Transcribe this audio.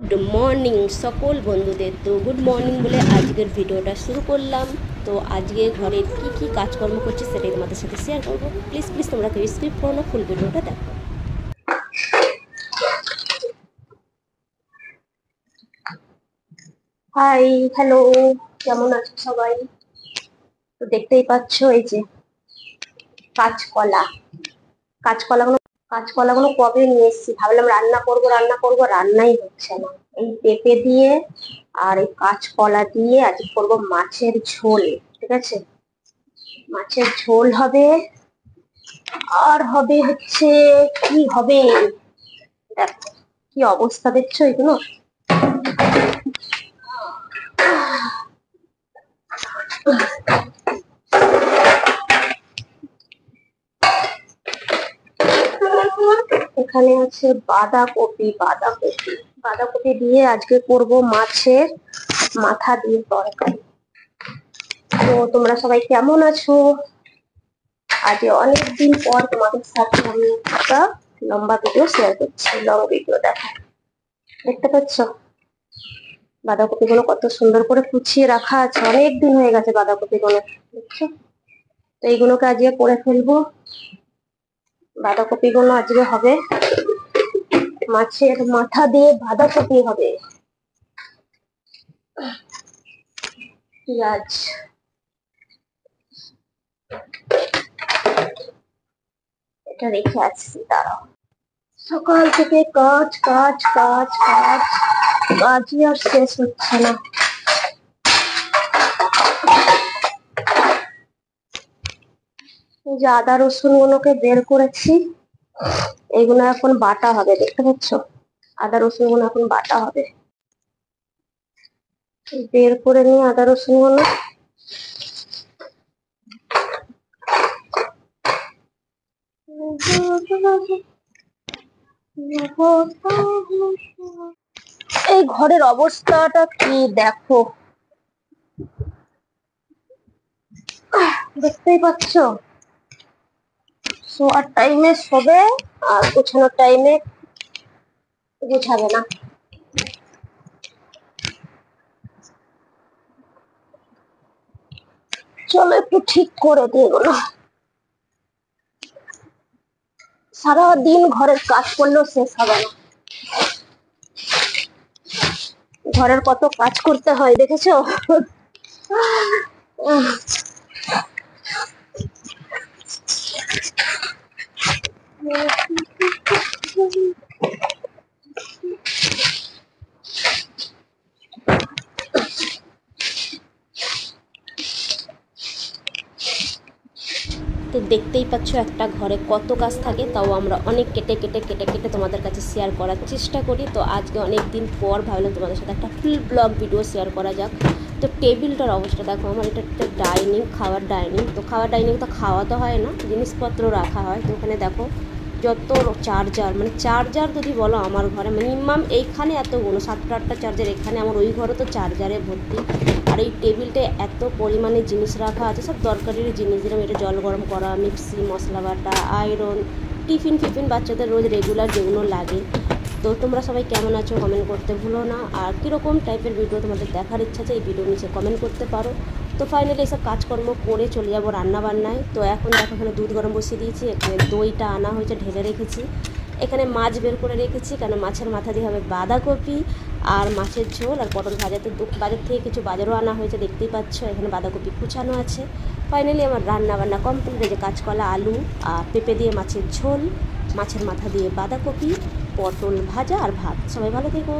Good morning সকল বন্ধুদের। তো গুড মর্নিং বলে আজকের ভিডিওটা শুরু করলাম। তো আজকে ঘরের কি কি কাজকর্ম করছি সেটাই তোমাদের সাথে শেয়ার করবো। প্লিজ প্লিজ তোমরা কেউ স্কিপ করো না, ফুল ভিডিওটা দেখো। হাই, হ্যালো, কেমন আছো সবাই? তো দেখতেই পাচ্ছ এই যে কাঁচকলা কাঁচকলাগুলো কাঁচকলাগুলো কবে নিয়ে এসেছি, ভাবলাম রান্না করবো, রান্নাই হচ্ছে না। এই পেঁপে দিয়ে আর এই কাঁচকলা দিয়ে আজ করবো মাছের ঝোল। ঠিক আছে, মাছের ঝোল হবে। আর হবে হচ্ছে কি হবে, দেখো কি অবস্থা দেখছো এগুলো। এখানে আছে বাঁধাকপি দিয়ে আজকে করব মাছের মাথা দিয়ে তরকারি। তো তোমরা সবাই কেমন আছো? আজ অনেকদিন পর তোমাদের সাথে আমি একটা লম্বা ভিডিও শেয়ার করছি। লং ভিডিও দেখতে পাচ্ছ বাঁধাকপি গুলো কত সুন্দর করে কুচিয়ে রাখা আছে, অনেক দিন হয়ে গেছে বাঁধাকপি গুলো, দেখছো? তো এইগুলোকে আজকে করে ফেলবো। বাঁধাকপি গুলো আজকে হবে মাছের মাথা দিয়ে বাঁধাকপি হবে। পেঁয়াজ, এটা রেখে আসছি, দাঁড়াও। সকাল থেকে কাজ কাজ কাজ কাজ, কাজই আর শেষ হচ্ছে না। এই যে আদা রসুন গুলোকে বের করেছি, এগুলো এখন বাটা হবে, দেখতে পাচ্ছ? আদা রসুন গুলো এখন বাটা হবে। বের করে নিয়ে আদা রসুন গুলো এই ঘরের অবস্থাটা কি দেখো, দেখতেই পাচ্ছ? শোয়ার টাইমে শোবে আর গোছানোর টাইমে গোছাবে না। চলো একটু ঠিক করে দিই এগুলো। সারাদিন ঘরের কাজ করলেও শেষ হবে না। ঘরের কত কাজ করতে হয় দেখেছো? তো দেখতেই পাচ্ছ একটা ঘরে কত কাজ থাকে, তাও আমরা অনেক কেটে কেটে কেটে কেটে তোমাদের কাছে শেয়ার করার চেষ্টা করি। তো আজকে অনেক দিন পর ভাবলাম তোমাদের সাথে একটা ফুল ব্লগ ভিডিও শেয়ার করা যাক। তো টেবিলটার অবস্থা দেখো, আমার এটা একটা ডাইনিং, খাওয়ার ডাইনিং। তো খাওয়ার ডাইনিং তো খাওয়া তো হয় না, জিনিসপত্র রাখা হয়। তো ওখানে দেখো যত চার্জার, মানে চার্জার যদি বলো আমার ঘরে মিনিমাম এইখানে এতগুলো 7-8টা চার্জার, এখানে আমার ওই ঘরে তো চার্জারে ভর্তি। আর এই টেবিলটায় এত পরিমাণে জিনিস রাখা আছে, সব দরকারি জিনিস, যেরকম এটা জল গরম করা, মিক্সি, মশলা বাটা, আয়রন, টিফিন বাচ্চাদের রোজ রেগুলার যেগুলো লাগে। তো তোমরা সবাই কেমন আছো কমেন্ট করতে ভুলো না। আর কীরকম টাইপের ভিডিও তোমাদের দেখার ইচ্ছা আছে এই ভিডিওর নিচে কমেন্ট করতে পারো। তো ফাইনালি এসব কাজকর্ম করে চলে যাবো রান্নাবান্নায়। তো এখন দেখো এখানে দুধ গরম বসিয়ে দিয়েছি, এখানে দইটা আনা হয়েছে, ঢেলে রেখেছি। এখানে মাছ বের করে রেখেছি, কারণ মাছের মাথা দিয়ে হবে বাঁধাকপি আর মাছের ঝোল আর পটল ভাজা। তো বাজার থেকে কিছু বাজারও আনা হয়েছে, দেখতেই পাচ্ছ। এখানে বাঁধাকপি কুচানো আছে। ফাইনালি আমার রান্নাবান্না কমপ্লিট। যে কাঁচকলা, আলু আর পেঁপে দিয়ে মাছের ঝোল, মাছের মাথা দিয়ে বাঁধাকপি, পটল ভাজা আর ভাত। সবাই ভালো থেকো।